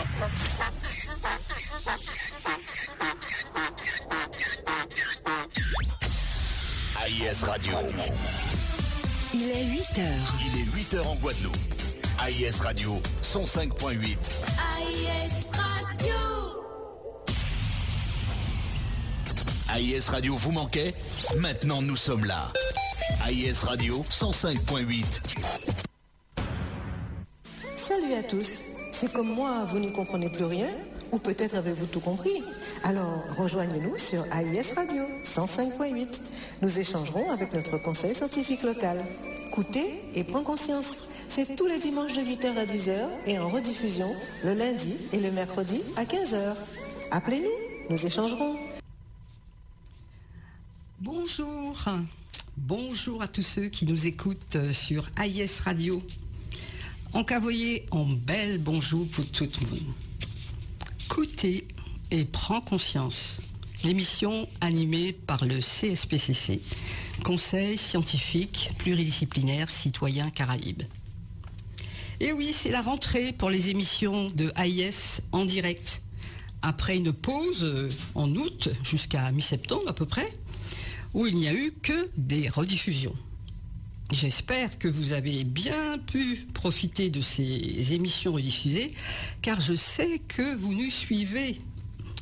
AIS Radio. Il est 8h. Il est 8h en Guadeloupe. AIS Radio 105.8. AIS Radio. AIS Radio vous manquait? Maintenant nous sommes là. AIS Radio 105.8. Salut à tous. C'est comme moi, vous n'y comprenez plus rien? Ou peut-être avez-vous tout compris? Alors, rejoignez-nous sur AIS Radio 105.8. Nous échangerons avec notre conseil scientifique local. Écoutez et prends conscience. C'est tous les dimanches de 8h à 10h et en rediffusion le lundi et le mercredi à 15h. Appelez-nous, nous échangerons. Bonjour. Bonjour à tous ceux qui nous écoutent sur AIS Radio. Encavoyez en bel bonjour pour tout le monde. Écoutez et prends conscience. L'émission animée par le CSPCC, Conseil scientifique pluridisciplinaire citoyen Caraïbes. Et oui, c'est la rentrée pour les émissions de AIS en direct. Après une pause en août jusqu'à mi-septembre à peu près, où il n'y a eu que des rediffusions. J'espère que vous avez bien pu profiter de ces émissions rediffusées, car je sais que vous nous suivez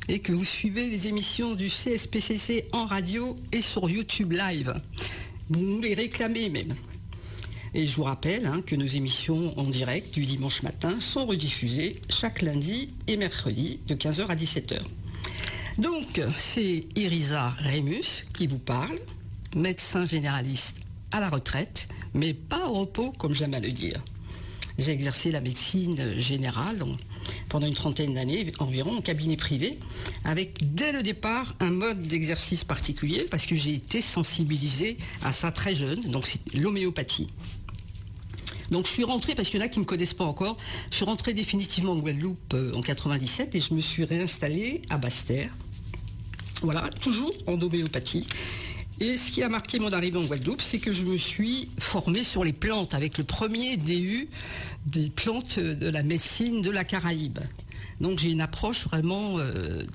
et que vous suivez les émissions du CSPCC en radio et sur YouTube Live. Vous nous les réclamez même. Et je vous rappelle que nos émissions en direct du dimanche matin sont rediffusées chaque lundi et mercredi de 15h à 17h. Donc, c'est Irisa Rémus qui vous parle, médecin généraliste à la retraite, mais pas au repos, comme j'aime à le dire. J'ai exercé la médecine générale pendant une trentaine d'années environ en cabinet privé, avec dès le départ un mode d'exercice particulier, parce que j'ai été sensibilisée à ça très jeune, donc c'est l'homéopathie. Donc je suis rentrée, parce qu'il y en a qui ne me connaissent pas encore, je suis rentrée définitivement en Guadeloupe en 97 et je me suis réinstallée à Basse-Terre. Voilà, toujours en homéopathie. Et ce qui a marqué mon arrivée en Guadeloupe, c'est que je me suis formée sur les plantes avec le premier DU des plantes de la médecine de la Caraïbe. Donc j'ai une approche vraiment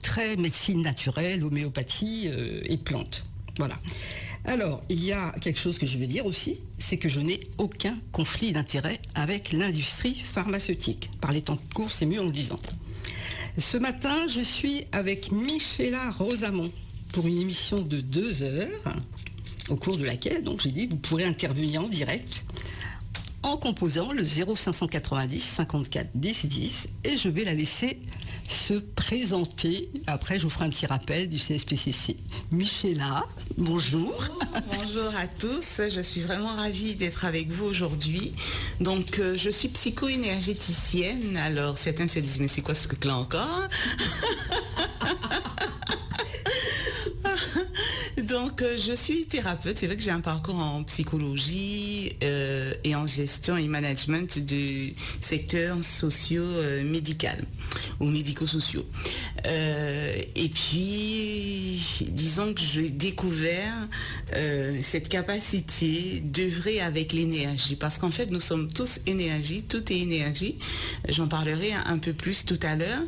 très médecine naturelle, homéopathie et plantes. Voilà. Alors, il y a quelque chose que je veux dire aussi, c'est que je n'ai aucun conflit d'intérêt avec l'industrie pharmaceutique. Par les temps courts, c'est mieux en le disant. Ce matin, je suis avec Michela Rosamond pour une émission de 2 heures, au cours de laquelle, donc j'ai dit, vous pourrez intervenir en direct en composant le 0590 54 10 10 et je vais la laisser se présenter. Après, je vous ferai un petit rappel du CSPCC. Michela, bonjour. Bonjour à tous, je suis vraiment ravie d'être avec vous aujourd'hui. Donc, je suis psycho-énergéticienne. Alors, certains se disent, mais c'est quoi ce truc-là encore? Donc, je suis thérapeute. C'est vrai que j'ai un parcours en psychologie et en gestion et management du secteur socio-médical ou médico-sociaux. Et puis, disons que j'ai découvert cette capacité d'œuvrer avec l'énergie. Parce qu'en fait, nous sommes tous énergie, tout est énergie. J'en parlerai un peu plus tout à l'heure.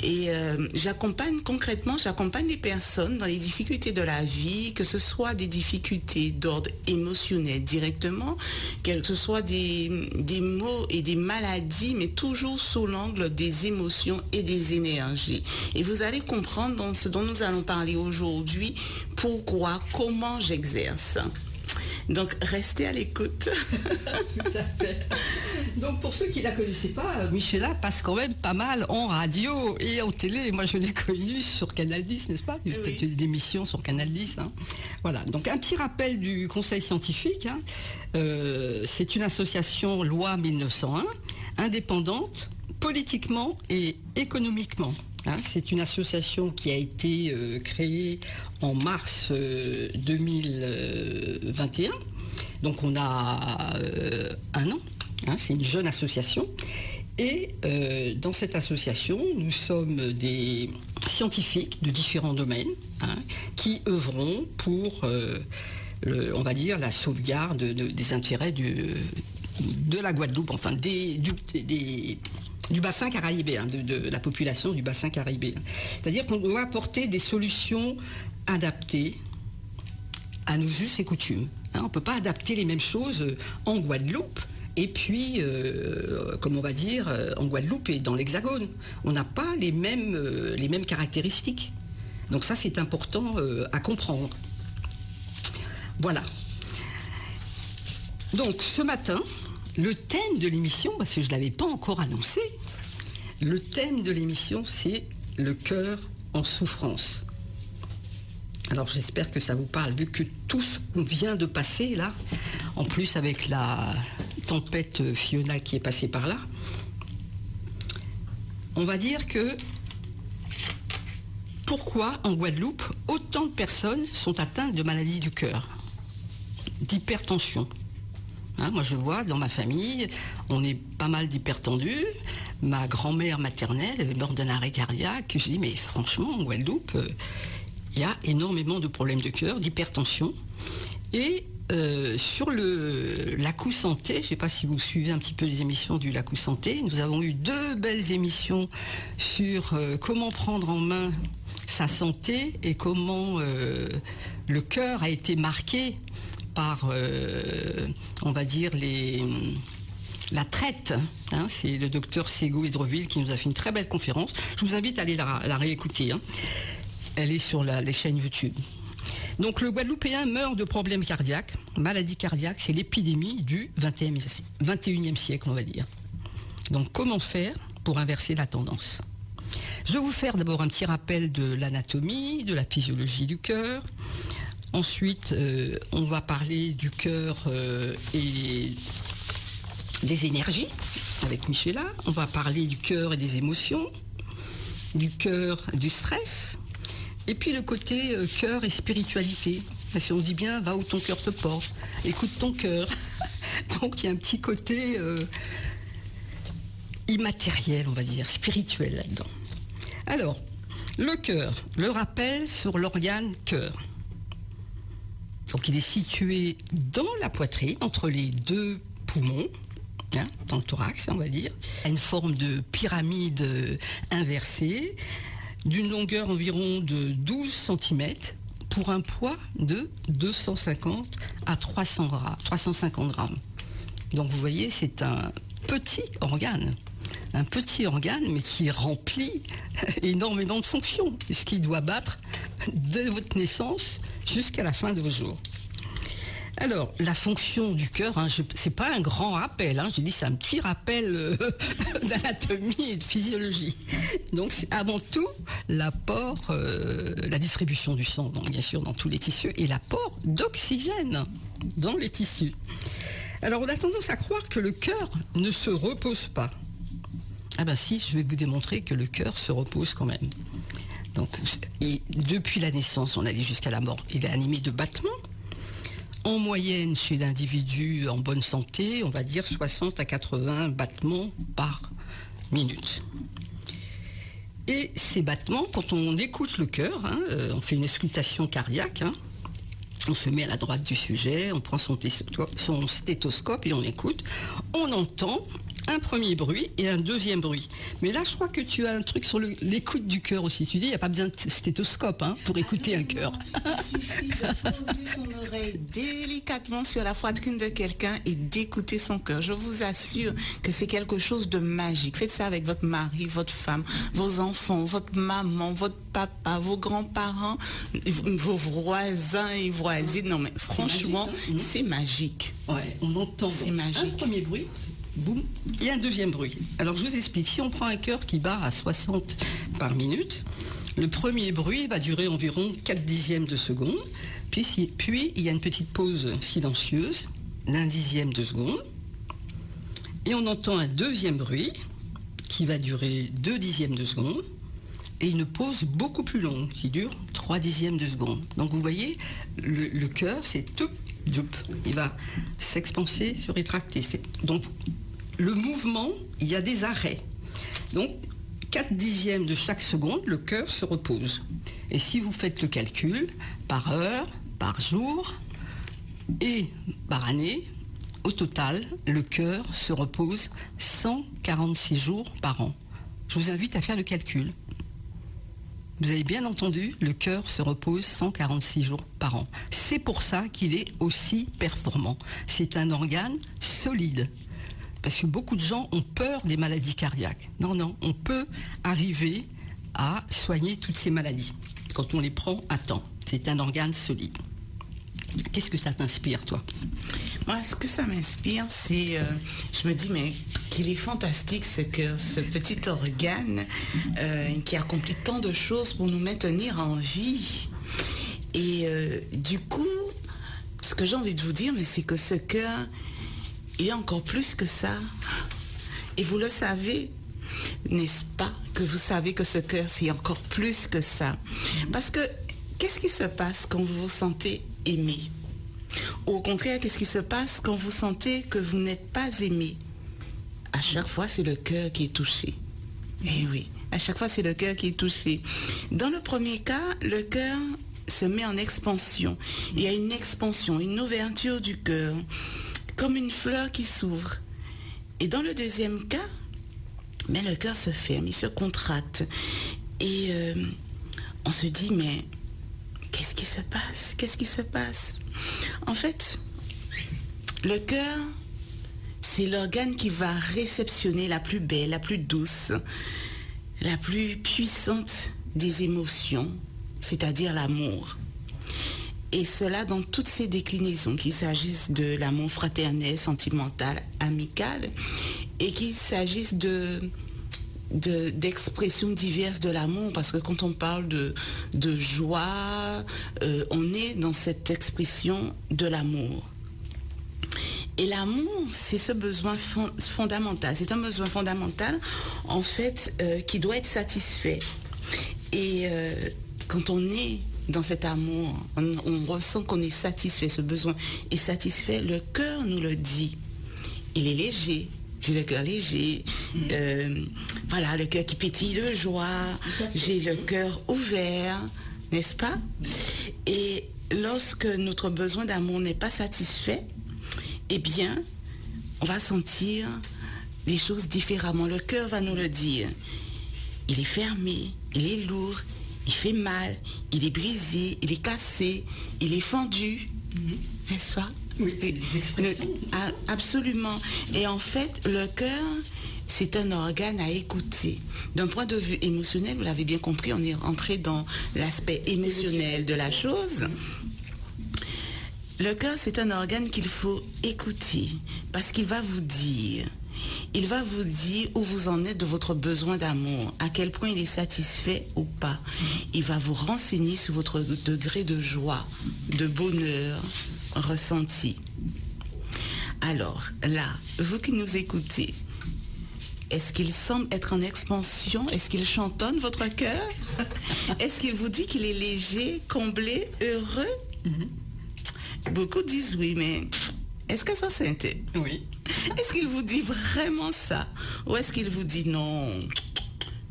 Et j'accompagne les personnes dans les difficultés de la vie, que ce soit des difficultés d'ordre émotionnel directement, que ce soit des maux et des maladies, mais toujours sous l'angle des émotions et des énergies. Et vous allez comprendre dans ce dont nous allons parler aujourd'hui, pourquoi, comment j'exerce. Donc, restez à l'écoute. Tout à fait. Donc, pour ceux qui ne la connaissaient pas, Michela passe quand même pas mal en radio et en télé. Moi, je l'ai connue sur Canal 10, n'est-ce pas? Il y a peut-être des émissions sur Canal 10. Voilà. Donc, un petit rappel du Conseil scientifique. C'est une association loi 1901, indépendante, politiquement et économiquement. C'est une association qui a été créée en mars 2021. Donc on a 1 an. C'est une jeune association. Et dans cette association, nous sommes des scientifiques de différents domaines qui œuvront pour, on va dire, la sauvegarde des intérêts de la Guadeloupe, enfin des du bassin caribéen, de la population du bassin caribéen. C'est-à-dire qu'on doit apporter des solutions adaptées à nos us et coutumes. On ne peut pas adapter les mêmes choses en Guadeloupe et puis, comme on va dire, en Guadeloupe et dans l'Hexagone. On n'a pas les mêmes caractéristiques. Donc ça, c'est important à comprendre. Voilà. Donc ce matin, le thème de l'émission, parce que je ne l'avais pas encore annoncé, le thème de l'émission, c'est le cœur en souffrance. Alors j'espère que ça vous parle, vu que tout ce qu'on vient de passer là, en plus avec la tempête Fiona qui est passée par là, on va dire que pourquoi en Guadeloupe autant de personnes sont atteintes de maladies du cœur, d'hypertension. Moi je vois dans ma famille, on est pas mal d'hypertendus. Ma grand-mère maternelle est morte d'un arrêt cardiaque. Je dis mais franchement en Guadeloupe, il y a énormément de problèmes de cœur, d'hypertension. Et sur la Coup Santé, je ne sais pas si vous suivez un petit peu les émissions du La Coup Santé, nous avons eu 2 belles émissions sur comment prendre en main sa santé et comment le cœur a été marqué par, on va dire, la traite. C'est le docteur Ségaud-Hydreville qui nous a fait une très belle conférence. Je vous invite à aller la réécouter. Elle est sur les chaînes YouTube. Donc le Guadeloupéen meurt de problèmes cardiaques. Maladie cardiaque, c'est l'épidémie du 21e siècle, on va dire. Donc comment faire pour inverser la tendance ? Je vais vous faire d'abord un petit rappel de l'anatomie, de la physiologie du cœur. Ensuite, on va parler du cœur et des énergies avec Michela. On va parler du cœur et des émotions, du cœur, du stress. Et puis le côté cœur et spiritualité. Parce qu'on dit bien, va où ton cœur te porte, écoute ton cœur. Donc il y a un petit côté immatériel, on va dire, spirituel là-dedans. Alors, le cœur, le rappel sur l'organe cœur. Donc il est situé dans la poitrine, entre les 2 poumons, dans le thorax, on va dire. Il a une forme de pyramide inversée, d'une longueur environ de 12 cm, pour un poids de 250 à 350 grammes. Donc vous voyez, c'est un petit organe, mais qui remplit énormément de fonctions, ce qui doit battre de votre naissance jusqu'à la fin de vos jours. Alors, la fonction du cœur, c'est pas un grand rappel, je dis c'est un petit rappel d'anatomie et de physiologie. Donc, c'est avant tout l'apport, la distribution du sang, donc bien sûr dans tous les tissus, et l'apport d'oxygène dans les tissus. Alors, on a tendance à croire que le cœur ne se repose pas. Ah ben si, je vais vous démontrer que le cœur se repose quand même. Donc, et depuis la naissance, on a dit jusqu'à la mort, il est animé de battements. En moyenne, chez l'individu en bonne santé, on va dire 60 à 80 battements par minute. Et ces battements, quand on écoute le cœur, on fait une auscultation cardiaque, on se met à la droite du sujet, on prend son stéthoscope et on écoute, on entend un premier bruit et un deuxième bruit. Mais là, je crois que tu as un truc sur l'écoute du cœur aussi. Tu dis, il n'y a pas besoin de stéthoscope pour écouter un cœur. Il suffit de poser son oreille délicatement sur la poitrine de quelqu'un et d'écouter son cœur. Je vous assure que c'est quelque chose de magique. Faites ça avec votre mari, votre femme, vos enfants, votre maman, votre papa, vos grands-parents, vos voisins et voisines. Non, mais franchement, c'est magique. Ouais, on entend. C'est magique. Un premier bruit. Boum, et un deuxième bruit. Alors je vous explique, si on prend un cœur qui bat à 60 par minute, le premier bruit va durer environ 4 dixièmes de seconde, puis il y a une petite pause silencieuse d'un dixième de seconde, et on entend un deuxième bruit qui va durer 2 dixièmes de seconde, et une pause beaucoup plus longue qui dure 3 dixièmes de seconde. Donc vous voyez, le cœur c'est tout, il va s'expanser, se rétracter. Donc le mouvement, il y a des arrêts. Donc 4 dixièmes de chaque seconde, le cœur se repose. Et si vous faites le calcul, par heure, par jour et par année, Au total, le cœur se repose 146 jours par an. Je vous invite à faire le calcul. Vous avez bien entendu, le cœur se repose 146 jours par an. C'est pour ça qu'il est aussi performant. C'est un organe solide. Parce que beaucoup de gens ont peur des maladies cardiaques. Non, on peut arriver à soigner toutes ces maladies quand on les prend à temps. C'est un organe solide. Qu'est-ce que ça t'inspire, toi ? Moi, ce que ça m'inspire, c'est, je me dis, mais qu'il est fantastique ce cœur, ce petit organe qui accomplit tant de choses pour nous maintenir en vie. Et du coup, ce que j'ai envie de vous dire, mais c'est que ce cœur, il est encore plus que ça. Et vous le savez, n'est-ce pas, que vous savez que ce cœur, c'est encore plus que ça. Parce que, qu'est-ce qui se passe quand vous vous sentez aimé ? Ou au contraire, qu'est-ce qui se passe quand vous sentez que vous n'êtes pas aimé ? À chaque fois, c'est le cœur qui est touché. Eh oui, à chaque fois, c'est le cœur qui est touché. Dans le premier cas, le cœur se met en expansion. Il y a une expansion, une ouverture du cœur, comme une fleur qui s'ouvre. Et dans le deuxième cas, mais le cœur se ferme, il se contracte. Et on se dit, mais qu'est-ce qui se passe ? Qu'est-ce qui se passe ? En fait, le cœur, c'est l'organe qui va réceptionner la plus belle, la plus douce, la plus puissante des émotions, c'est-à-dire l'amour. Et cela dans toutes ses déclinaisons, qu'il s'agisse de l'amour fraternel, sentimental, amical, et qu'il s'agisse d'expressions diverses de l'amour, parce que quand on parle de joie, on est dans cette expression de l'amour. Et l'amour, c'est ce besoin fondamental. C'est un besoin fondamental, en fait, qui doit être satisfait. Et quand on est dans cet amour, on ressent qu'on est satisfait, ce besoin est satisfait, le cœur nous le dit. Il est léger. J'ai le cœur léger, voilà, le cœur qui pétille de joie, j'ai le cœur ouvert, n'est-ce pas ? Et lorsque notre besoin d'amour n'est pas satisfait, eh bien, on va sentir les choses différemment. Le cœur va nous le dire. Il est fermé, il est lourd, il fait mal, il est brisé, il est cassé, il est fendu, n'est-ce pas ? Oui, c'est des expressions. Absolument. Et en fait, le cœur, c'est un organe à écouter. D'un point de vue émotionnel, vous l'avez bien compris, on est rentré dans l'aspect émotionnel de la chose. Le cœur, c'est un organe qu'il faut écouter parce qu'il va vous dire. Il va vous dire où vous en êtes de votre besoin d'amour, à quel point il est satisfait ou pas. Il va vous renseigner sur votre degré de joie, de bonheur ressenti. Alors là, vous qui nous écoutez, est-ce qu'il semble être en expansion ? Est-ce qu'il chantonne votre cœur ? Est-ce qu'il vous dit qu'il est léger, comblé, heureux ? Beaucoup disent oui, mais est-ce que ça c'est? Oui. Est-ce qu'il vous dit vraiment ça? Ou est-ce qu'il vous dit non,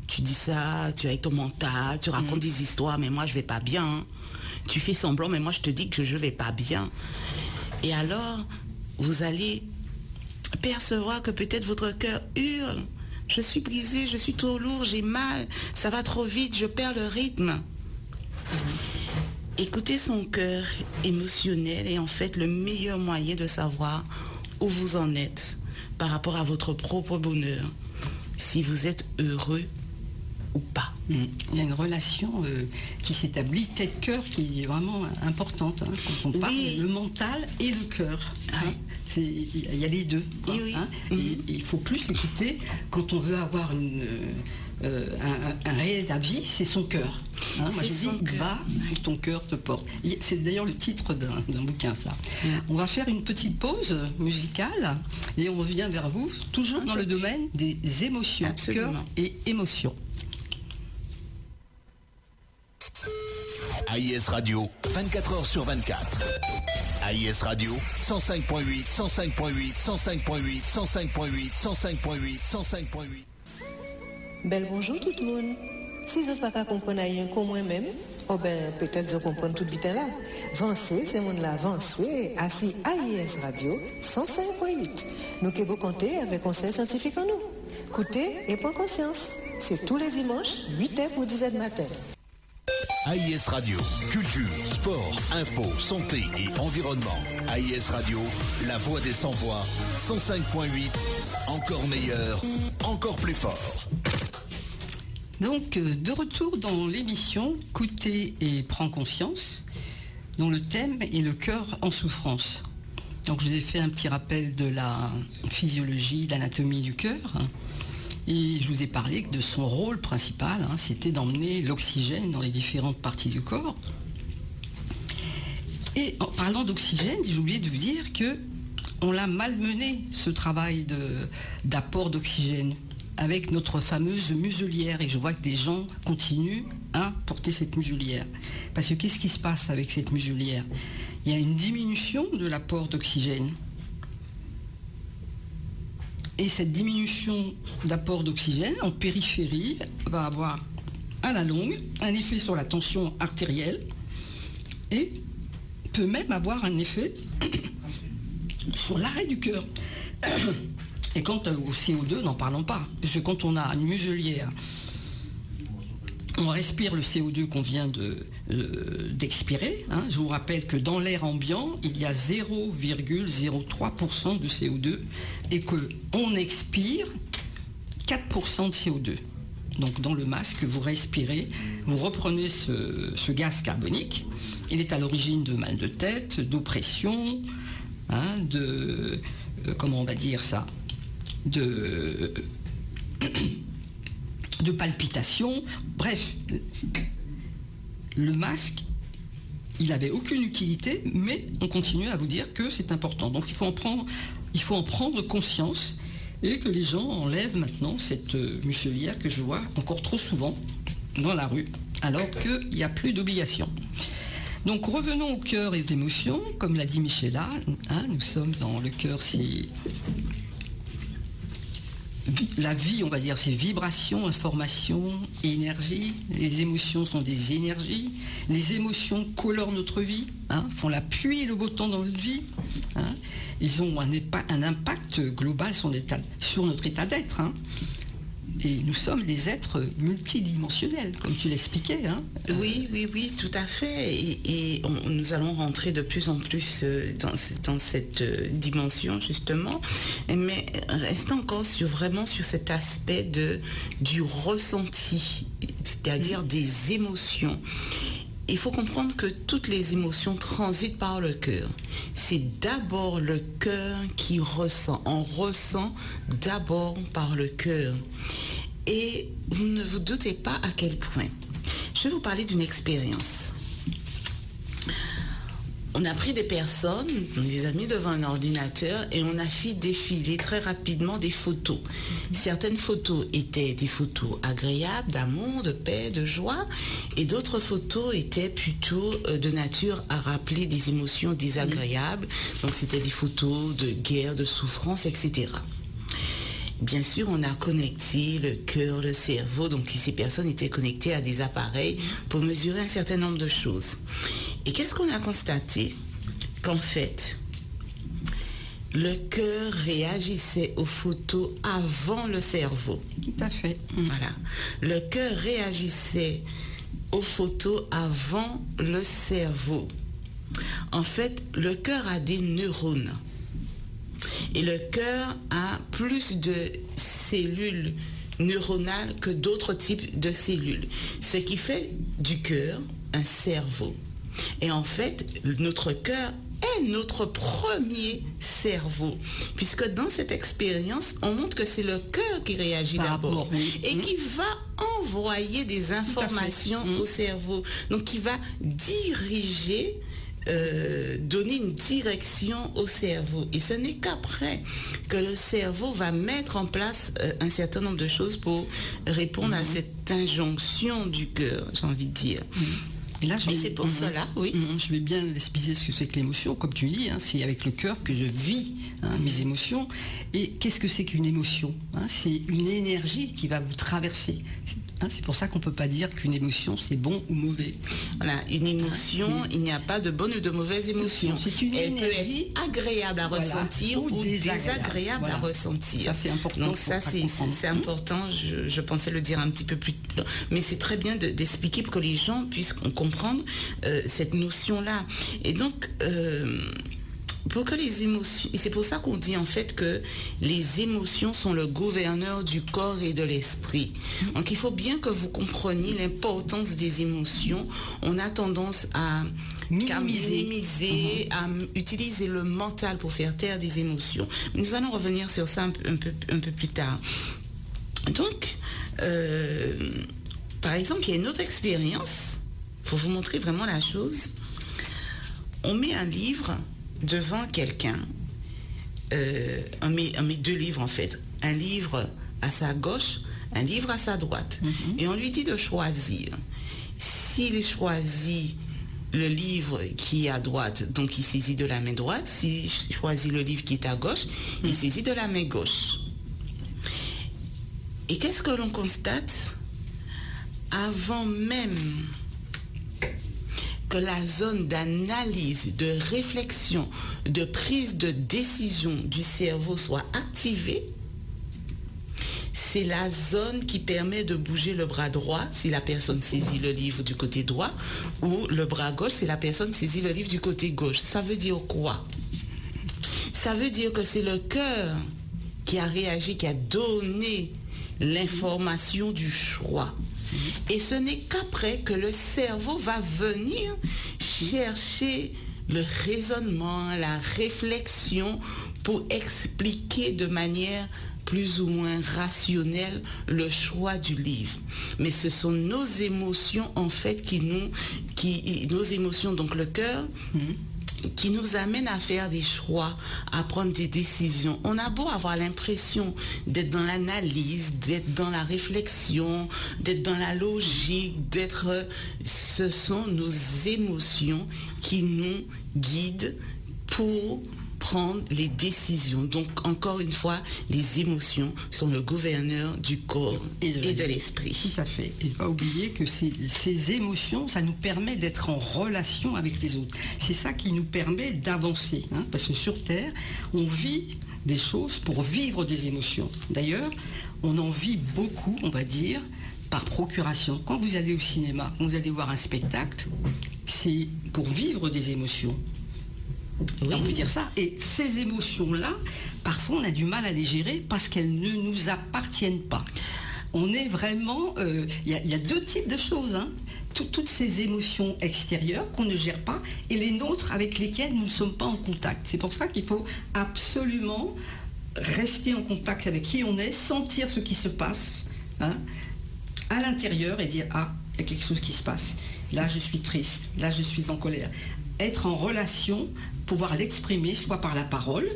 tu dis ça, tu es avec ton mental, tu racontes des histoires, mais moi je vais pas bien. Tu fais semblant, mais moi je te dis que je vais pas bien. Et alors, vous allez percevoir que peut-être votre cœur hurle. Je suis brisé, je suis trop lourd, j'ai mal, ça va trop vite, je perds le rythme. Écouter son cœur émotionnel est en fait le meilleur moyen de savoir où vous en êtes par rapport à votre propre bonheur, si vous êtes heureux ou pas. Il y a une relation qui s'établit tête-cœur qui est vraiment importante quand on parle, le mental et le cœur. Il y a les deux. Et il faut plus écouter quand on veut avoir un réel avis, c'est son cœur. Moi je dis, va où ton cœur te porte. C'est d'ailleurs le titre d'un bouquin, ça. On va faire une petite pause musicale et on revient vers vous, toujours dans le domaine des émotions, cœur et émotions. AIS Radio, 24h sur 24. AIS Radio, 105.8, 105.8, 105.8, 105.8, 105.8, 105.8. Bel bonjour tout le monde. Si vous ne pouvez pas comprendre rien comme moi-même, Oh ben, peut-être je comprends tout bitin là. Vancé, c'est mon là, Vancé, assis AIS Radio 105.8. Nous qui vous comptez avec conseil scientifique en nous. Écoutez et prends conscience. C'est tous les dimanches, 8h pour 10h du matin. AIS Radio, culture, sport, info, santé et environnement. AIS Radio, la voix des sans-voix, 105.8, encore meilleur, encore plus fort. Donc, de retour dans l'émission « Écoutez et prends conscience », dont le thème est le cœur en souffrance. Donc, je vous ai fait un petit rappel de la physiologie, de l'anatomie du cœur. Et je vous ai parlé de son rôle principal, c'était d'emmener l'oxygène dans les différentes parties du corps. Et en parlant d'oxygène, j'ai oublié de vous dire qu'on l'a malmené, ce travail d'apport d'oxygène, avec notre fameuse muselière. Et je vois que des gens continuent à porter cette muselière. Parce que qu'est-ce qui se passe avec cette muselière? Il y a une diminution de l'apport d'oxygène. Et cette diminution d'apport d'oxygène en périphérie va avoir à la longue un effet sur la tension artérielle et peut même avoir un effet sur l'arrêt du cœur. Et quant au CO2, n'en parlons pas. Parce que quand on a une muselière, on respire le CO2 qu'on vient d'expirer. Je vous rappelle que dans l'air ambiant, il y a 0,03% de CO2 et qu'on expire 4% de CO2. Donc dans le masque, vous respirez, vous reprenez ce gaz carbonique. Il est à l'origine de mal de tête, d'oppression, comment on va dire ça, de palpitations. Bref, le masque, il n'avait aucune utilité, mais on continue à vous dire que c'est important. Donc il faut en prendre conscience et que les gens enlèvent maintenant cette muselière que je vois encore trop souvent dans la rue, alors qu'il n'y a plus d'obligation. Donc revenons au cœur et aux émotions, comme l'a dit Michela, nous sommes dans le cœur, c'est la vie, on va dire, c'est vibration, information, énergie. Les émotions sont des énergies. Les émotions colorent notre vie, font la pluie et le beau temps dans notre vie. Ils ont un impact global sur notre état d'être. Et nous sommes des êtres multidimensionnels, comme tu l'expliquais. Oui, tout à fait. Et nous allons rentrer de plus en plus dans cette dimension, justement. Mais restons encore vraiment sur cet aspect du ressenti, c'est-à-dire des émotions. Il faut comprendre que toutes les émotions transitent par le cœur. C'est d'abord le cœur qui ressent. On ressent d'abord par le cœur. Et vous ne vous doutez pas à quel point. Je vais vous parler d'une expérience. On a pris des personnes, on les a mis devant un ordinateur et on a fait défiler très rapidement des photos. Certaines photos étaient des photos agréables, d'amour, de paix, de joie, et d'autres photos étaient plutôt de nature à rappeler des émotions désagréables. Donc c'était des photos de guerre, de souffrance, etc. Bien sûr, on a connecté le cœur, le cerveau, donc ces personnes étaient connectées à des appareils pour mesurer un certain nombre de choses. Et qu'est-ce qu'on a constaté? Qu'en fait, le cœur réagissait aux photos avant le cerveau. Tout à fait. Voilà. Le cœur réagissait aux photos avant le cerveau. En fait, le cœur a des neurones. Et le cœur a plus de cellules neuronales que d'autres types de cellules. Ce qui fait du cœur un cerveau. Et en fait, notre cœur est notre premier cerveau. Puisque dans cette expérience, on montre que c'est le cœur qui réagit d'abord. Et qui va envoyer des informations au cerveau. Donc, qui va diriger donner une direction au cerveau. Et ce n'est qu'après que le cerveau va mettre en place un certain nombre de choses pour répondre à cette injonction du cœur, j'ai envie de dire. Et là, c'est pour cela, oui. Je vais bien expliquer ce que c'est que l'émotion. Comme tu dis, c'est avec le cœur que je vis mes émotions. Et qu'est-ce que c'est qu'une émotion? C'est une énergie qui va vous traverser. C'est pour ça qu'on ne peut pas dire qu'une émotion, c'est bon ou mauvais. Voilà, une émotion, il n'y a pas de bonne ou de mauvaise émotion. C'est une énergie peut être agréable à ressentir ou désagréable à ressentir. Ça, c'est important. Donc ça, c'est important. Je pensais le dire un petit peu plus tôt. Mais c'est très bien d'expliquer pour que les gens puissent comprendre cette notion-là. Et donc... pour que les émotions, et c'est pour ça qu'on dit en fait que les émotions sont le gouverneur du corps et de l'esprit. Donc il faut bien que vous compreniez l'importance des émotions. On a tendance à minimiser, à utiliser le mental pour faire taire des émotions. Nous allons revenir sur ça un peu plus tard. Donc, par exemple, il y a une autre expérience, pour vous montrer vraiment la chose. On met un livre devant quelqu'un, on met 2 livres en fait, un livre à sa gauche, un livre à sa droite, et on lui dit de choisir. S'il choisit le livre qui est à droite, donc il saisit de la main droite. S'il choisit le livre qui est à gauche, il saisit de la main gauche. Et qu'est-ce que l'on constate? Avant même que la zone d'analyse, de réflexion, de prise de décision du cerveau soit activée, c'est la zone qui permet de bouger le bras droit si la personne saisit le livre du côté droit, ou le bras gauche si la personne saisit le livre du côté gauche. Ça veut dire quoi? Ça veut dire que c'est le cœur qui a réagi, qui a donné l'information du choix. Et ce n'est qu'après que le cerveau va venir chercher le raisonnement, la réflexion pour expliquer de manière plus ou moins rationnelle le choix du livre. Mais ce sont nos émotions en fait nos émotions, donc le cœur, qui nous amène à faire des choix, à prendre des décisions. On a beau avoir l'impression d'être dans l'analyse, d'être dans la réflexion, d'être dans la logique, ce sont nos émotions qui nous guident pour prendre les décisions. Donc, encore une fois, les émotions sont le gouverneur du corps et de l'esprit. Tout à fait. Et ne pas oublier que ces émotions, ça nous permet d'être en relation avec les autres. C'est ça qui nous permet d'avancer. Parce que sur Terre, on vit des choses pour vivre des émotions. D'ailleurs, on en vit beaucoup, on va dire, par procuration. Quand vous allez au cinéma, quand vous allez voir un spectacle, c'est pour vivre des émotions. Oui. On peut dire ça. Et ces émotions-là, parfois on a du mal à les gérer parce qu'elles ne nous appartiennent pas. On est vraiment... Il y a 2 types de choses. Toutes ces émotions extérieures qu'on ne gère pas et les nôtres avec lesquelles nous ne sommes pas en contact. C'est pour ça qu'il faut absolument rester en contact avec qui on est, sentir ce qui se passe à l'intérieur et dire « Ah, il y a quelque chose qui se passe. Là, je suis triste. Là, je suis en colère. » Être en relation, pouvoir l'exprimer, soit par la parole,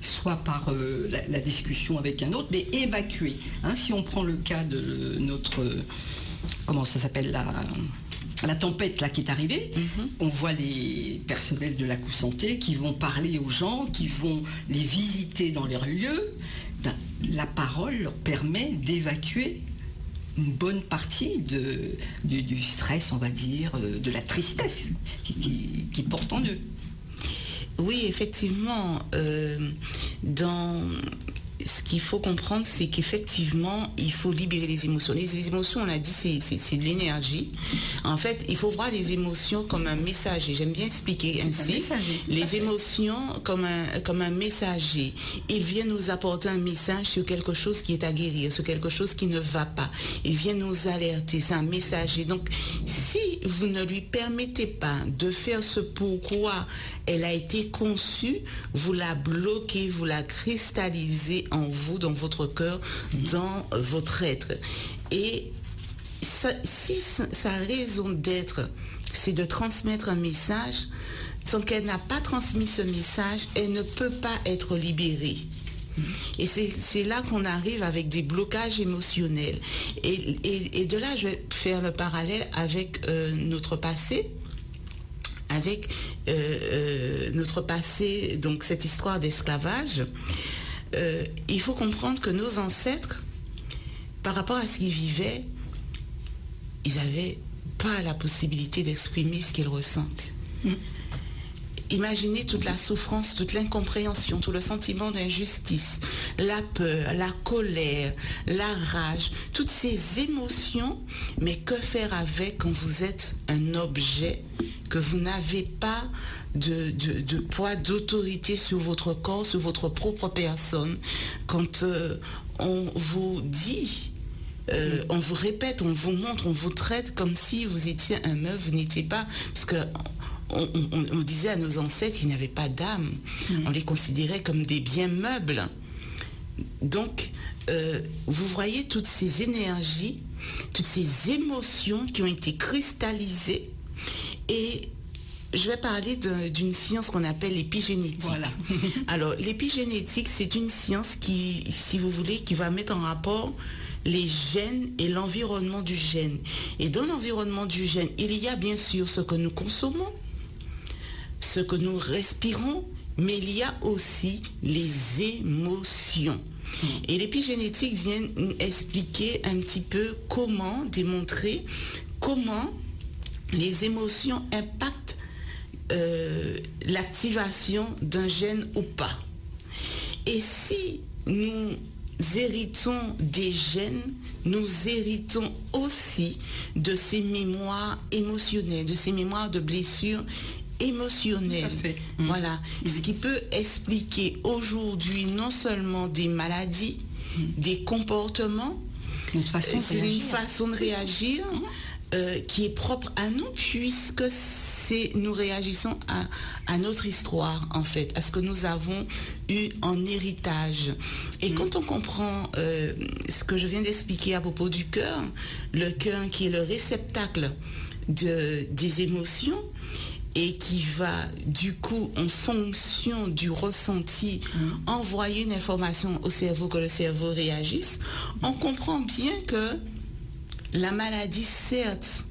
soit par la discussion avec un autre, mais évacuer. Si on prend le cas de notre... comment ça s'appelle la tempête là, qui est arrivée, on voit les personnels de la santé qui vont parler aux gens, qui vont les visiter dans leurs lieux. La parole leur permet d'évacuer une bonne partie du stress, on va dire, de la tristesse qui porte en eux. Oui, effectivement, ce qu'il faut comprendre, c'est qu'effectivement, il faut libérer les émotions. Les émotions, on a dit, c'est de l'énergie. En fait, il faut voir les émotions comme un messager. J'aime bien expliquer ainsi. Les émotions comme un messager. Il vient nous apporter un message sur quelque chose qui est à guérir, sur quelque chose qui ne va pas. Il vient nous alerter. C'est un messager. Donc, si vous ne lui permettez pas de faire ce pourquoi elle a été conçue, vous la bloquez, vous la cristallisez en vous, dans votre cœur, dans votre être. Et si sa raison d'être, c'est de transmettre un message, sans qu'elle n'a pas transmis ce message, elle ne peut pas être libérée. Et c'est là qu'on arrive avec des blocages émotionnels. Et de là, je vais faire le parallèle avec notre passé. Avec notre passé, donc cette histoire d'esclavage, il faut comprendre que nos ancêtres, par rapport à ce qu'ils vivaient, ils n'avaient pas la possibilité d'exprimer ce qu'ils ressentent. Imaginez toute la souffrance, toute l'incompréhension, tout le sentiment d'injustice, la peur, la colère, la rage, toutes ces émotions. Mais que faire avec quand vous êtes un objet, que vous n'avez pas de poids, d'autorité sur votre corps, sur votre propre personne, quand on vous dit, on vous répète, on vous montre, on vous traite comme si vous étiez un meuble, vous n'étiez pas, parce que on disait à nos ancêtres qu'ils n'avaient pas d'âme. On les considérait comme des biens meubles. Donc, vous voyez toutes ces énergies, toutes ces émotions qui ont été cristallisées. Et je vais parler d'une science qu'on appelle l'épigénétique. Voilà. Alors, l'épigénétique, c'est une science qui, si vous voulez, qui va mettre en rapport les gènes et l'environnement du gène. Et dans l'environnement du gène, il y a bien sûr ce que nous consommons, ce que nous respirons, mais il y a aussi les émotions. Et l'épigénétique vient nous expliquer un petit peu comment, démontrer comment les émotions impactent l'activation d'un gène ou pas. Et si nous héritons des gènes, nous héritons aussi de ces mémoires émotionnelles, de ces mémoires de blessures émotionnelles. Tout à fait. Voilà. Ce qui peut expliquer aujourd'hui non seulement des maladies, des comportements, Une façon de c'est une réagir. façon de réagir qui est propre à nous, puisque nous réagissons à notre histoire, en fait, à ce que nous avons eu en héritage. Et quand on comprend ce que je viens d'expliquer à propos du cœur, le cœur qui est le réceptacle des émotions, et qui va, du coup, en fonction du ressenti, envoyer une information au cerveau, que le cerveau réagisse, on comprend bien que la maladie, certes,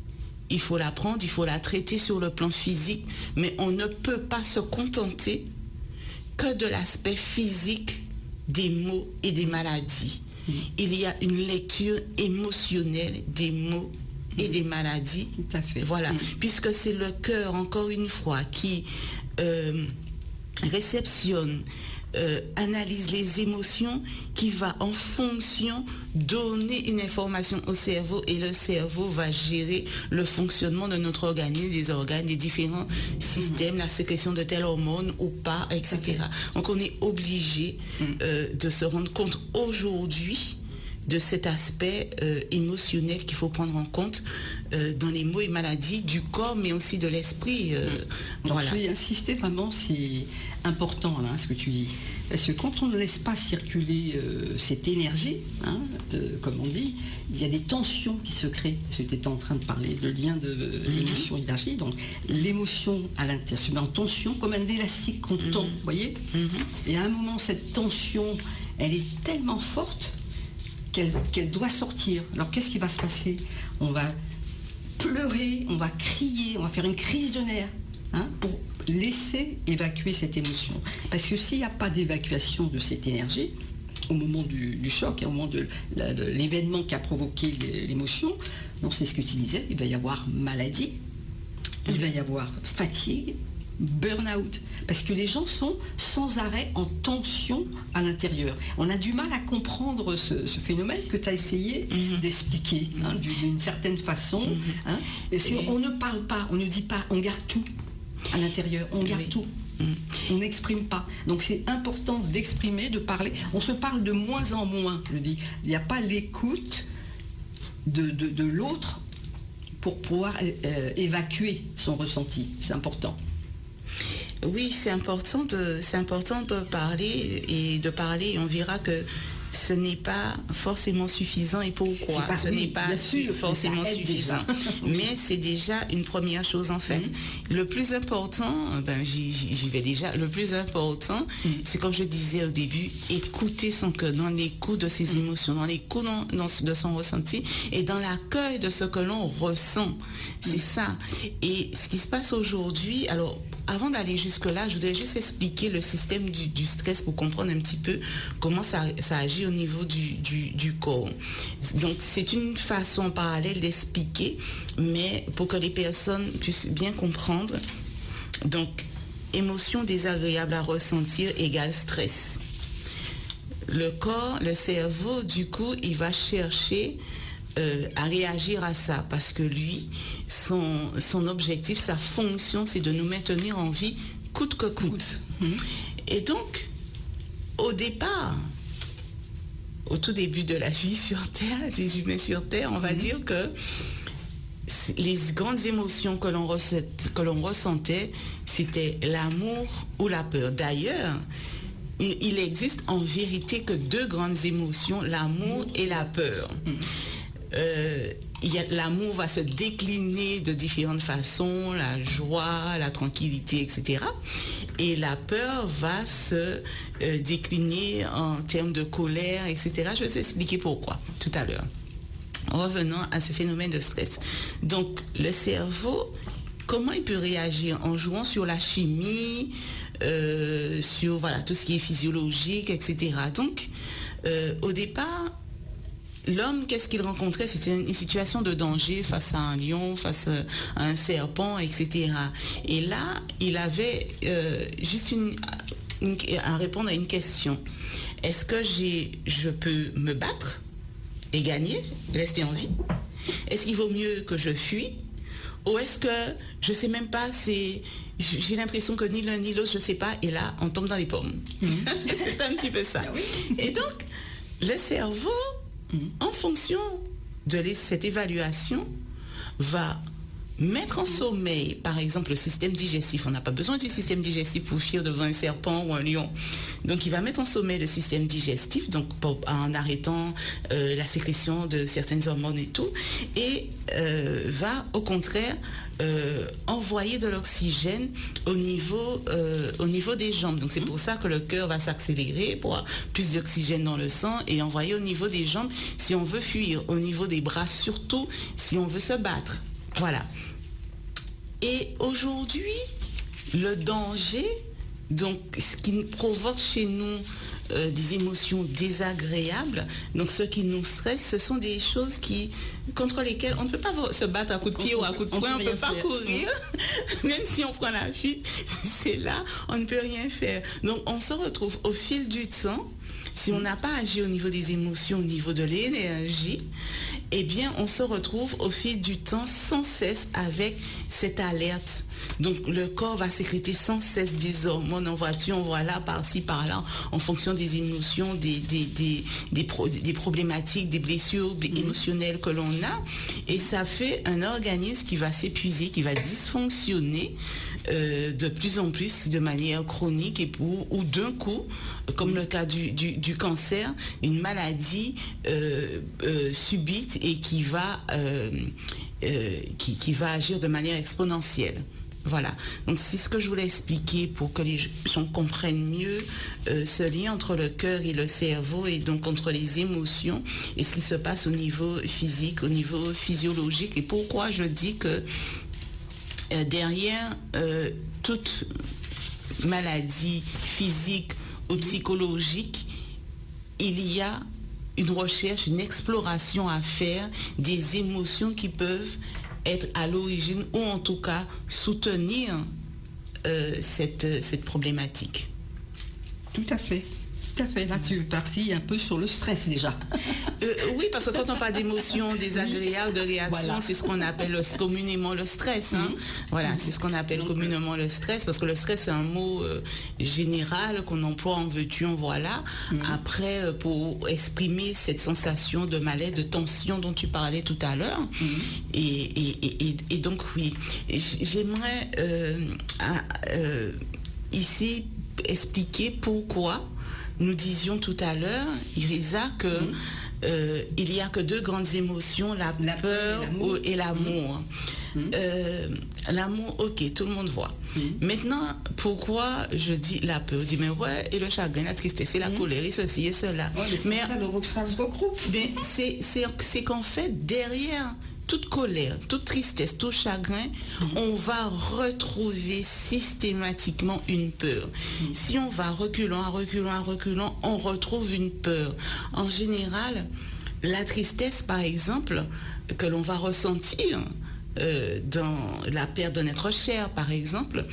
il faut la prendre, il faut la traiter sur le plan physique, mais on ne peut pas se contenter que de l'aspect physique des maux et des maladies. Il y a une lecture émotionnelle des maux et des maladies. Tout à fait. Voilà, puisque c'est le cœur, encore une fois, qui réceptionne, analyse les émotions, qui va en fonction donner une information au cerveau, et le cerveau va gérer le fonctionnement de notre organisme, des organes, des différents systèmes, la sécrétion de telle hormone ou pas, etc. Donc on est obligé de se rendre compte aujourd'hui de cet aspect émotionnel qu'il faut prendre en compte dans les maux et maladies du corps, mais aussi de l'esprit. Je vais insister vraiment, c'est important là, ce que tu dis. Parce que quand on ne laisse pas circuler cette énergie, comme on dit, il y a des tensions qui se créent. Parce que tu étais en train de parler, le lien de l'émotion et d'énergie. Donc l'émotion à l'intérieur se met en tension comme un élastique qu'on tend, vous voyez. Et à un moment, cette tension, elle est tellement forte qu'elle doit sortir. Alors qu'est-ce qui va se passer? On va pleurer, on va crier, on va faire une crise de nerfs pour laisser évacuer cette émotion. Parce que s'il n'y a pas d'évacuation de cette énergie, au moment du choc, au moment de l'événement qui a provoqué l'émotion, non, c'est ce que tu disais, il va y avoir maladie, il va y avoir fatigue, burn-out, parce que les gens sont sans arrêt en tension à l'intérieur. On a du mal à comprendre ce phénomène que tu as essayé d'expliquer d'une certaine façon. On ne parle pas, on ne dit pas, on garde tout à l'intérieur, on garde tout. On n'exprime pas. Donc c'est important d'exprimer, de parler. On se parle de moins en moins, je dis. Il n'y a pas l'écoute de l'autre pour pouvoir évacuer son ressenti. C'est important. Oui, c'est important de parler, et on verra que ce n'est pas forcément suffisant. Et pourquoi ce n'est pas forcément suffisant. Mais c'est déjà une première chose, en fait. Le plus important, j'y vais déjà, le plus important, c'est comme je disais au début, écouter son cœur, dans l'écoute de ses émotions, dans l'écoute de son ressenti, et dans l'accueil de ce que l'on ressent. C'est ça. Et ce qui se passe aujourd'hui, alors, avant d'aller jusque-là, je voudrais juste expliquer le système du stress pour comprendre un petit peu comment ça agit au niveau du corps. Donc, c'est une façon parallèle d'expliquer, mais pour que les personnes puissent bien comprendre. Donc, émotion désagréable à ressentir égale stress. Le corps, le cerveau, du coup, il va chercher à réagir à ça parce que lui, son objectif, sa fonction, c'est de nous maintenir en vie coûte que coûte. Et donc, au départ, au tout début de la vie sur Terre, des humains sur Terre, on va dire que les grandes émotions que l'on ressentait, c'était l'amour ou la peur. D'ailleurs, il existe en vérité que deux grandes émotions, l'amour et la peur. L'amour va se décliner de différentes façons, la joie, la tranquillité, etc. Et la peur va se décliner en termes de colère, etc. Je vais vous expliquer pourquoi tout à l'heure. Revenons à ce phénomène de stress. Donc, le cerveau, comment il peut réagir? En jouant sur la chimie, sur tout ce qui est physiologique, etc. Donc, au départ, l'homme, qu'est-ce qu'il rencontrait? C'était une situation de danger face à un lion, face à un serpent, etc. Et là, il avait juste à répondre à une question. Est-ce que je peux me battre et gagner, rester en vie? Est-ce qu'il vaut mieux que je fuis? Ou est-ce que, je ne sais même pas, j'ai l'impression que ni l'un ni l'autre, je ne sais pas, et là, on tombe dans les pommes. C'est un petit peu ça. Et donc, le cerveau, en fonction de cette évaluation, va mettre en sommeil, par exemple, le système digestif. On n'a pas besoin du système digestif pour fuir devant un serpent ou un lion. Donc, il va mettre en sommeil le système digestif, donc en arrêtant la sécrétion de certaines hormones et tout, et va, au contraire, envoyer de l'oxygène au niveau des jambes. Donc, c'est pour ça que le cœur va s'accélérer pour avoir plus d'oxygène dans le sang et envoyer au niveau des jambes si on veut fuir, au niveau des bras surtout si on veut se battre. Voilà. Et aujourd'hui, le danger, donc ce qui provoque chez nous des émotions désagréables, donc ce qui nous stresse, ce sont des choses contre lesquelles on ne peut pas se battre à coups de pied ou à coups de poing, on ne peut pas courir, même si on prend la fuite, c'est là, on ne peut rien faire. Donc on se retrouve au fil du temps, si on n'a pas agi au niveau des émotions, au niveau de l'énergie, eh bien, on se retrouve au fil du temps sans cesse avec cette alerte. Donc, le corps va sécréter sans cesse des hormones, on voit là, par-ci, par-là, en fonction des émotions, des problématiques, des blessures émotionnelles que l'on a. Et ça fait un organisme qui va s'épuiser, qui va dysfonctionner de plus en plus de manière chronique ou d'un coup, comme le cas du cancer, une maladie subite et qui va agir de manière exponentielle. Voilà, donc c'est ce que je voulais expliquer pour que les gens comprennent mieux ce lien entre le cœur et le cerveau et donc entre les émotions et ce qui se passe au niveau physique, au niveau physiologique et pourquoi je dis que derrière toute maladie physique ou psychologique, il y a une recherche, une exploration à faire des émotions qui peuvent être à l'origine ou en tout cas soutenir cette problématique. Tout à fait. Là, tu es parti un peu sur le stress déjà. Oui, parce que quand on parle d'émotions désagréables, de réactions, c'est ce qu'on appelle communément le stress. Hein. Voilà, c'est ce qu'on appelle communément le stress, parce que le stress, c'est un mot général qu'on emploie en veux-tu, en voilà. Après, pour exprimer cette sensation de malaise, de tension dont tu parlais tout à l'heure. Et donc, oui, j'aimerais ici expliquer pourquoi nous disions tout à l'heure, Irisa, que il n'y a que deux grandes émotions, la peur et l'amour. L'amour, ok, tout le monde voit. Maintenant, pourquoi je dis la peur? Je dis, mais ouais, et le chagrin, la tristesse, et la colère, et ceci et cela. Ouais, mais ça se regroupe. Mais c'est qu'en fait, derrière toute colère, toute tristesse, tout chagrin, on va retrouver systématiquement une peur. Si on va reculant, on retrouve une peur. En général, la tristesse, par exemple, que l'on va ressentir dans la perte d'un être cher, par exemple,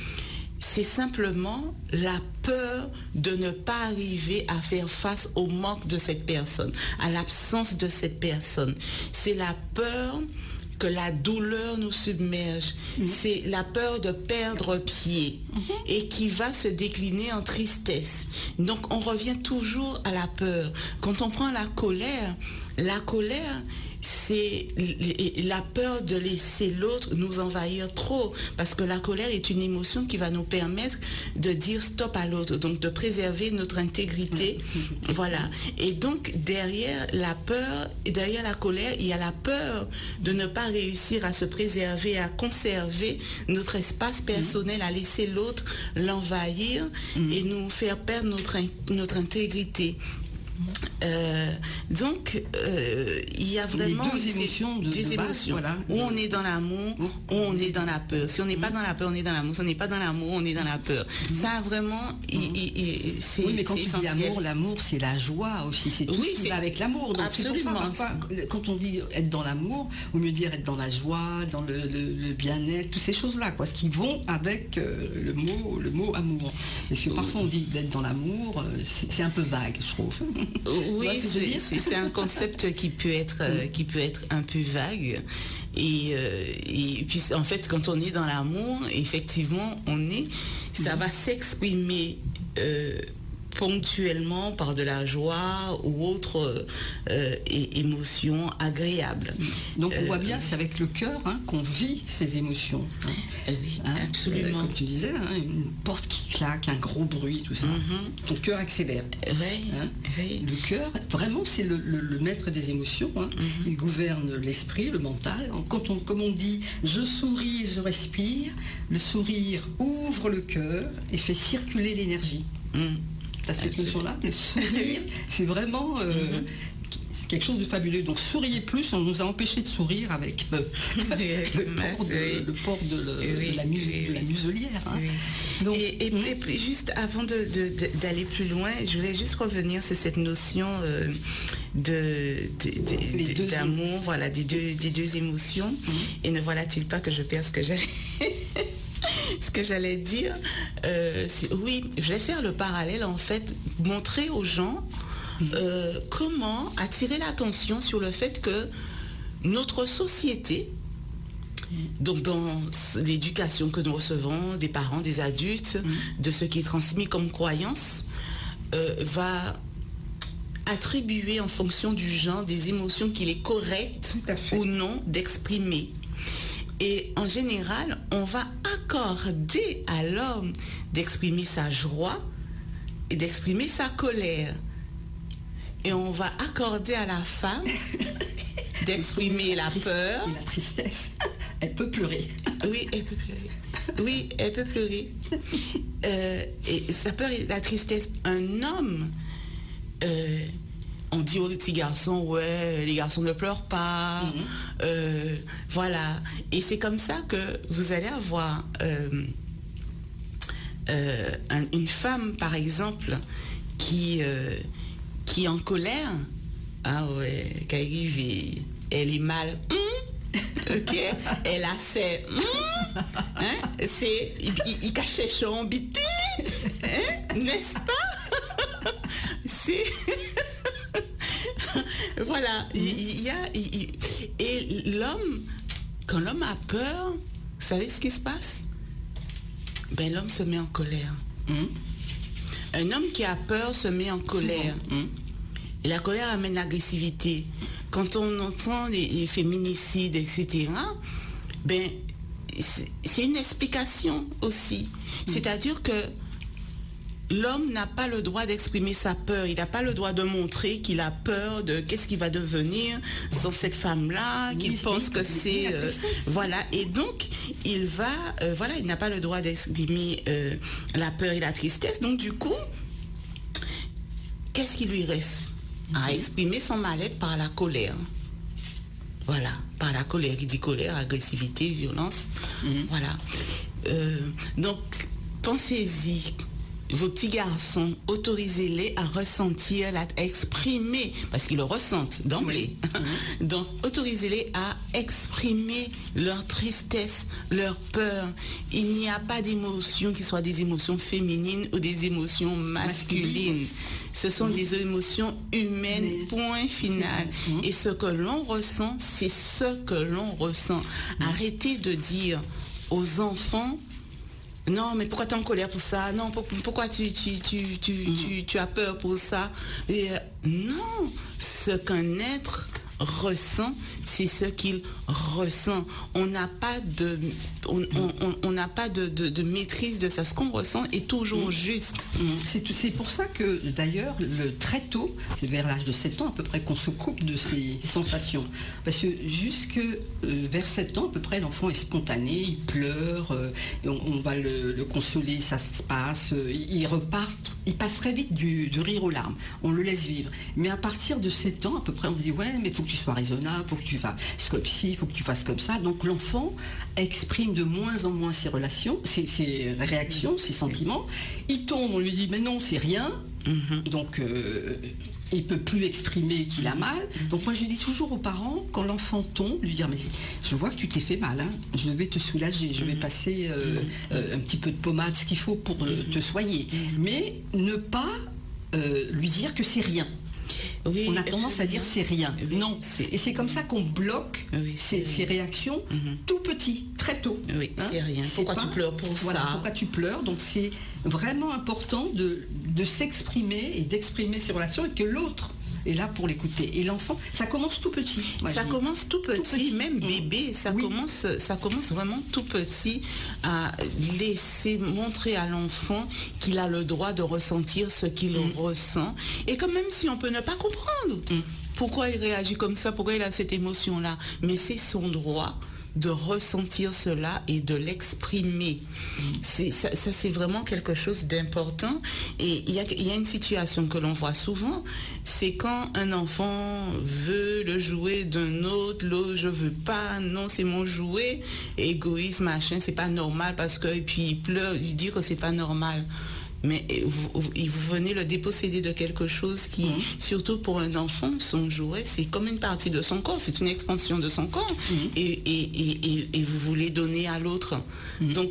c'est simplement la peur de ne pas arriver à faire face au manque de cette personne, à l'absence de cette personne. C'est la peur que la douleur nous submerge. C'est la peur de perdre pied et qui va se décliner en tristesse. Donc on revient toujours à la peur. Quand on prend la colère, c'est la peur de laisser l'autre nous envahir trop, parce que la colère est une émotion qui va nous permettre de dire stop à l'autre, donc de préserver notre intégrité. Voilà. Et donc derrière la peur et derrière la colère, il y a la peur de ne pas réussir à se préserver, à conserver notre espace personnel, à laisser l'autre l'envahir et nous faire perdre notre intégrité. Donc il y a vraiment deux émotions des émotions, voilà, où on est dans l'amour, où on est dans la peur. Si on n'est pas dans la peur, on est dans l'amour. Si on n'est pas dans l'amour, on est dans la peur. Ça vraiment, c'est oui, mais quand essentiel. tu dis l'amour, c'est la joie aussi. C'est tout ce qui va avec l'amour. Donc absolument. C'est pour ça, quand on dit être dans l'amour, au mieux dire être dans la joie, dans le bien-être, toutes ces choses-là, quoi, ce qui vont avec le mot amour. Parce que parfois on dit d'être dans l'amour, c'est un peu vague, je trouve. Oui, c'est un concept qui peut être un peu vague. Et puis en fait, quand on est dans l'amour, effectivement, ça va s'exprimer ponctuellement par de la joie ou autre émotion agréable. Donc on voit bien, c'est avec le cœur qu'on vit ces émotions. Oui, absolument. Comme tu disais, une porte qui claque, un gros bruit, tout ça. Ton cœur accélère. Oui. Le cœur, vraiment, c'est le maître des émotions. Il gouverne l'esprit, le mental. Comme on dit, je souris, je respire. Le sourire ouvre le cœur et fait circuler l'énergie. T'as cette notion-là, le sourire, c'est vraiment quelque chose de fabuleux. Donc souriez plus, on nous a empêché de sourire avec le port de la muselière. Donc, et juste avant d'aller plus loin, je voulais juste revenir sur cette notion d'amour, voilà, des deux émotions. Et ne voilà-t-il pas que je perds ce que j'allais dire. Oui, je vais faire le parallèle, en fait, montrer aux gens comment attirer l'attention sur le fait que notre société, donc dans l'éducation que nous recevons des parents, des adultes, de ce qui est transmis comme croyance, va attribuer en fonction du genre des émotions qu'il est correct ou non d'exprimer. Et en général, on va accorder à l'homme d'exprimer sa joie et d'exprimer sa colère. Et on va accorder à la femme d'exprimer la peur. Et la tristesse. Elle peut pleurer. Oui, elle peut pleurer. Oui, elle peut pleurer. Et sa peur et la tristesse. Un homme... on dit aux petits garçons, ouais, les garçons ne pleurent pas. Voilà. Et c'est comme ça que vous allez avoir une femme, par exemple, qui est en colère. Ah ouais, qui arrive et elle est mal. Ok, elle a ses. C'est. Il cachait son bité. N'est-ce pas? C'est. Voilà, et l'homme, quand l'homme a peur, vous savez ce qui se passe? Ben, l'homme se met en colère. Un homme qui a peur se met en colère. Et la colère amène l'agressivité. Quand on entend les féminicides, etc., ben, c'est une explication aussi. C'est-à-dire que l'homme n'a pas le droit d'exprimer sa peur. Il n'a pas le droit de montrer qu'il a peur de qu'est-ce qui va devenir sans cette femme-là, qu'il pense que c'est... voilà. Et donc, il va... il n'a pas le droit d'exprimer la peur et la tristesse. Donc, du coup, qu'est-ce qui lui reste? À exprimer son mal-être par la colère. Voilà, par la colère, qui dit colère, agressivité, violence. Voilà. Donc, pensez-y. Vos petits garçons, autorisez-les à ressentir, à exprimer, parce qu'ils le ressentent d'emblée. Donc, autorisez-les à exprimer leur tristesse, leur peur. Il n'y a pas d'émotions qui soient des émotions féminines ou des émotions masculines. Ce sont des émotions humaines, point final. Et ce que l'on ressent, c'est ce que l'on ressent. Arrêtez de dire aux enfants: non, mais pourquoi tu es en colère pour ça? Non, pourquoi tu as peur pour ça? Et, non, ce qu'un être ressent, c'est ce qu'il ressent. On n'a pas de maîtrise de ça. Ce qu'on ressent est toujours juste. C'est pour ça que d'ailleurs, très tôt, c'est vers l'âge de 7 ans à peu près qu'on se coupe de ces sensations. Parce que jusque vers 7 ans à peu près, l'enfant est spontané, il pleure, et on va le consoler, ça se passe, il repart, il passe très vite du rire aux larmes. On le laisse vivre. Mais à partir de 7 ans à peu près, on dit ouais, mais il faut que tu sois raisonnable, il faut que tu fasses comme ci, il faut que tu fasses comme ça. Donc l'enfant exprime de moins en moins ses relations, ses réactions, ses sentiments. Il tombe, on lui dit mais non, c'est rien. Donc il ne peut plus exprimer qu'il a mal. Donc moi je dis toujours aux parents, quand l'enfant tombe, lui dire mais je vois que tu t'es fait mal, hein. Je vais te soulager, je vais passer un petit peu de pommade, ce qu'il faut pour te soigner. Mais ne pas lui dire que c'est rien. Oui, on a tendance à dire c'est rien. Oui, non. Et c'est comme ça qu'on bloque ces réactions tout petit, très tôt. Oui, c'est rien. Pourquoi tu pleures pour ça? Pourquoi tu pleures? Donc c'est vraiment important de s'exprimer et d'exprimer ses relations et que l'autre est là pour l'écouter. Et l'enfant, ça commence tout petit. Ça commence tout petit, même bébé, ça commence vraiment tout petit à laisser montrer à l'enfant qu'il a le droit de ressentir ce qu'il ressent. Et que même si on peut ne pas comprendre pourquoi il réagit comme ça, pourquoi il a cette émotion-là, mais c'est son droit de ressentir cela et de l'exprimer. Ça, c'est vraiment quelque chose d'important. Et il y a une situation que l'on voit souvent, c'est quand un enfant veut le jouet d'un autre, l'autre, je veux pas, non, c'est mon jouet, égoïsme, machin, c'est pas normal parce que, et puis il pleure, il dit que c'est pas normal. Mais vous venez le déposséder de quelque chose qui, surtout pour un enfant, son jouet, c'est comme une partie de son corps, c'est une expansion de son corps, et vous voulez donner à l'autre. Donc,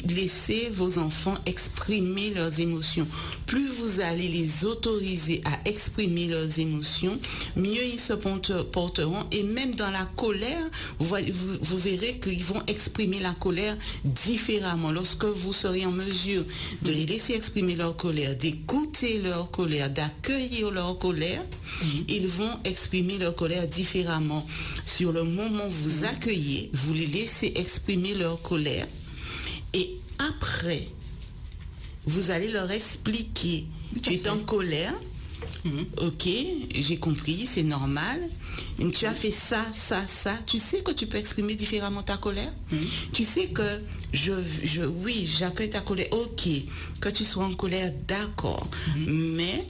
laissez vos enfants exprimer leurs émotions. Plus vous allez les autoriser à exprimer leurs émotions, mieux ils se porteront, et même dans la colère, vous verrez qu'ils vont exprimer la colère différemment. Lorsque vous serez en mesure de les laisser exprimer leur colère, d'écouter leur colère, d'accueillir leur colère, ils vont exprimer leur colère différemment. Sur le moment où vous accueillez, vous les laissez exprimer leur colère, et après, vous allez leur expliquer, tu es en colère, ok, j'ai compris, c'est normal. Tu as fait ça, ça, ça. Tu sais que tu peux exprimer différemment ta colère. Tu sais que oui, j'accueille ta colère. Ok, que tu sois en colère, d'accord. Mais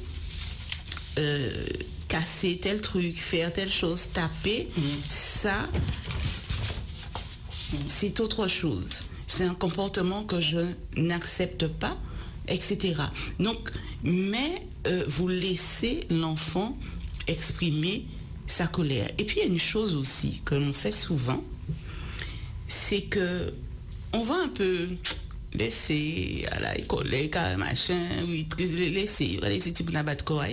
casser tel truc, faire telle chose, taper, ça, c'est autre chose. C'est un comportement que je n'accepte pas, etc. Donc, mais vous laissez l'enfant exprimer sa colère. Et puis il y a une chose aussi que l'on fait souvent, c'est que on va un peu laisser à la colère, machin, oui, laisser type de battre quoi.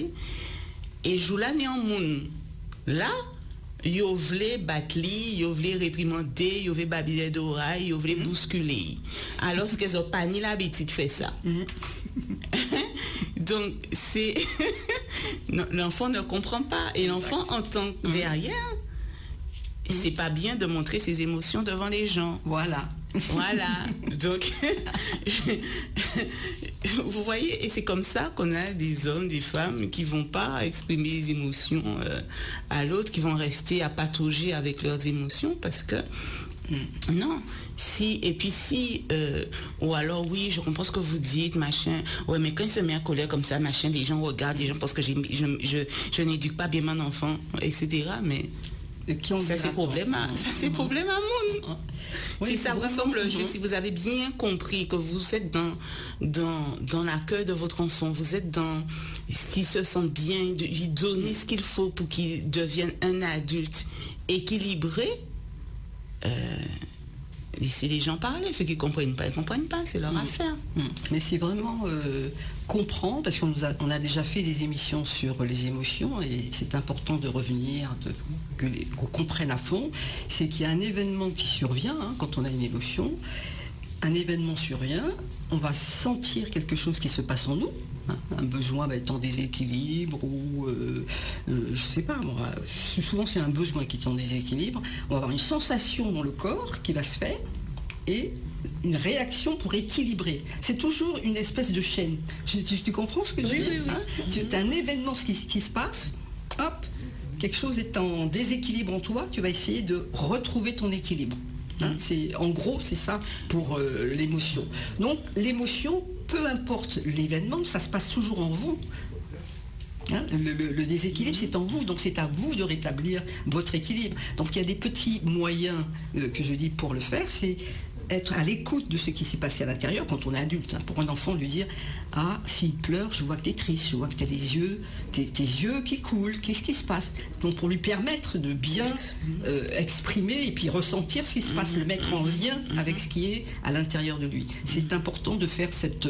Et je là né en moun. Là, yo vle batli, yo vle réprimander, yo vle babiller d'oreille, yo vle bousculer. Alors qu'ils ont pas ni l'habitude de faire ça. Donc, c'est l'enfant ne comprend pas, et l'enfant entend derrière, c'est pas bien de montrer ses émotions devant les gens. Voilà. Donc, vous voyez, et c'est comme ça qu'on a des hommes, des femmes qui vont pas exprimer les émotions à l'autre, qui vont rester à patauger avec leurs émotions, parce que non, ou alors oui, je comprends ce que vous dites, machin, ouais, mais quand il se met en colère comme ça, machin, les gens regardent, les gens pensent que je n'éduque pas bien mon enfant, etc. Mais qui ont Ça, c'est problème à monde. Oui, si ça vraiment, ressemble, si vous avez bien compris que vous êtes dans l'accueil de votre enfant, vous êtes dans ce qu'il se sent bien, de lui donner ce qu'il faut pour qu'il devienne un adulte équilibré, laissez les gens parler. Ceux qui ne comprennent pas, ils ne comprennent pas, c'est leur affaire. Mais c'est vraiment comprendre, parce qu'on a déjà fait des émissions sur les émotions, et c'est important de revenir, qu'on comprenne à fond. C'est qu'il y a un événement qui survient, quand on a une émotion, un événement survient, on va sentir quelque chose qui se passe en nous, un besoin va être en déséquilibre, ou je ne sais pas, souvent c'est un besoin qui est en déséquilibre, on va avoir une sensation dans le corps qui va se faire, et une réaction pour équilibrer. C'est toujours une espèce de chaîne. Tu comprends ce que je veux dire? Tu as un événement qui se passe, hop, quelque chose est en déséquilibre en toi, tu vas essayer de retrouver ton équilibre. En gros, c'est ça pour l'émotion. Donc, l'émotion, peu importe l'événement, ça se passe toujours en vous. Le déséquilibre, c'est en vous, donc c'est à vous de rétablir votre équilibre. Donc, il y a des petits moyens que je dis pour le faire, c'est être à l'écoute de ce qui s'est passé à l'intérieur quand on est adulte. Pour un enfant, lui dire « Ah, s'il pleure, je vois que tu es triste, je vois que tu as des yeux, tes yeux qui coulent, qu'est-ce qui se passe ?» Donc pour lui permettre de bien exprimer et puis ressentir ce qui se passe, le mettre en lien avec ce qui est à l'intérieur de lui. C'est important de faire cette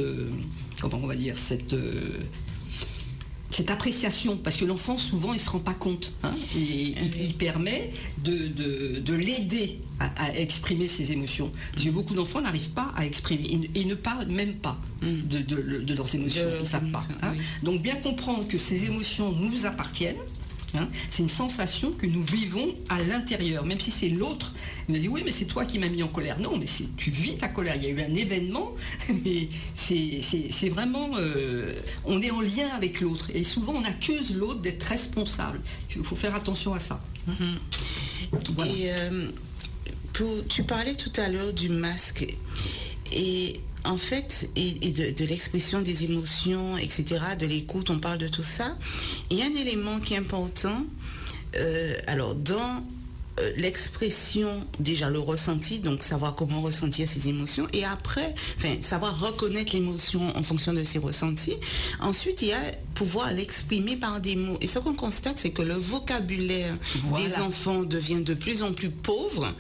appréciation, parce que l'enfant, souvent, il ne se rend pas compte. Et il permet de l'aider à exprimer ses émotions. Parce que beaucoup d'enfants n'arrivent pas à exprimer et ne parlent même pas de leurs émotions. Ils ne savent pas. Donc, bien comprendre que ces émotions nous appartiennent, c'est une sensation que nous vivons à l'intérieur, même si c'est l'autre. Il nous dit oui, mais c'est toi qui m'as mis en colère. Non, mais tu vis ta colère. Il y a eu un événement, mais c'est vraiment on est en lien avec l'autre, et souvent on accuse l'autre d'être responsable. Il faut faire attention à ça. Voilà. Et tu parlais tout à l'heure du masque, et en fait, et de l'expression des émotions, etc., de l'écoute, on parle de tout ça. Il y a un élément qui est important. Alors, dans l'expression, déjà le ressenti, donc savoir comment ressentir ses émotions, et après, savoir reconnaître l'émotion en fonction de ses ressentis. Ensuite, il y a pouvoir l'exprimer par des mots. Et ce qu'on constate, c'est que le vocabulaire des enfants devient de plus en plus pauvre,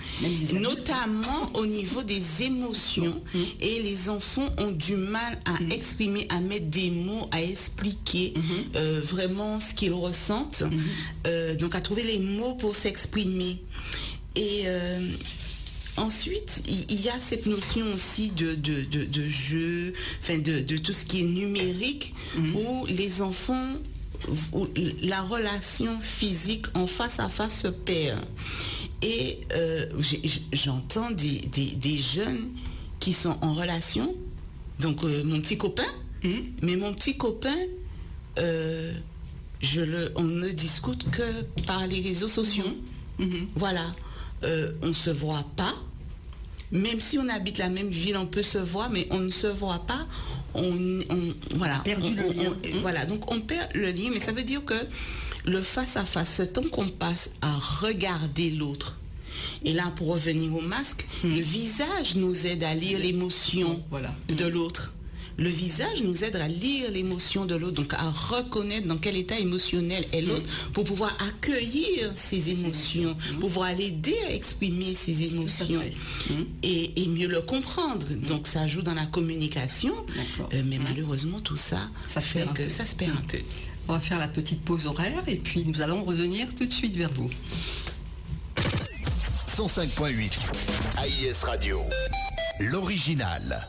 notamment au niveau des émotions. Et les enfants ont du mal à exprimer, à mettre des mots, à expliquer vraiment ce qu'ils ressentent. Donc à trouver les mots pour s'exprimer. Et ensuite, il y a cette notion aussi de jeu, de tout ce qui est numérique, où les enfants, où la relation physique en face à face se perd. Et j'entends des jeunes qui sont en relation, donc mon petit copain, mais mon petit copain, on ne discute que par les réseaux sociaux. Voilà. On ne se voit pas. Même si on habite la même ville, on peut se voir, mais on ne se voit pas. Voilà. Perdu le lien. Voilà. Donc on perd le lien, mais ça veut dire que le face-à-face, ce temps qu'on passe à regarder l'autre. Et là, pour revenir au masque, le visage nous aide à lire l'émotion de l'autre. Le visage nous aide à lire l'émotion de l'autre, donc à reconnaître dans quel état émotionnel est l'autre, pour pouvoir accueillir ses émotions, pouvoir l'aider à exprimer ses émotions et mieux le comprendre. Donc ça joue dans la communication, mais malheureusement tout ça, ça fait que ça se perd un peu. On va faire la petite pause horaire et puis nous allons revenir tout de suite vers vous. 105.8 AIS Radio, l'original.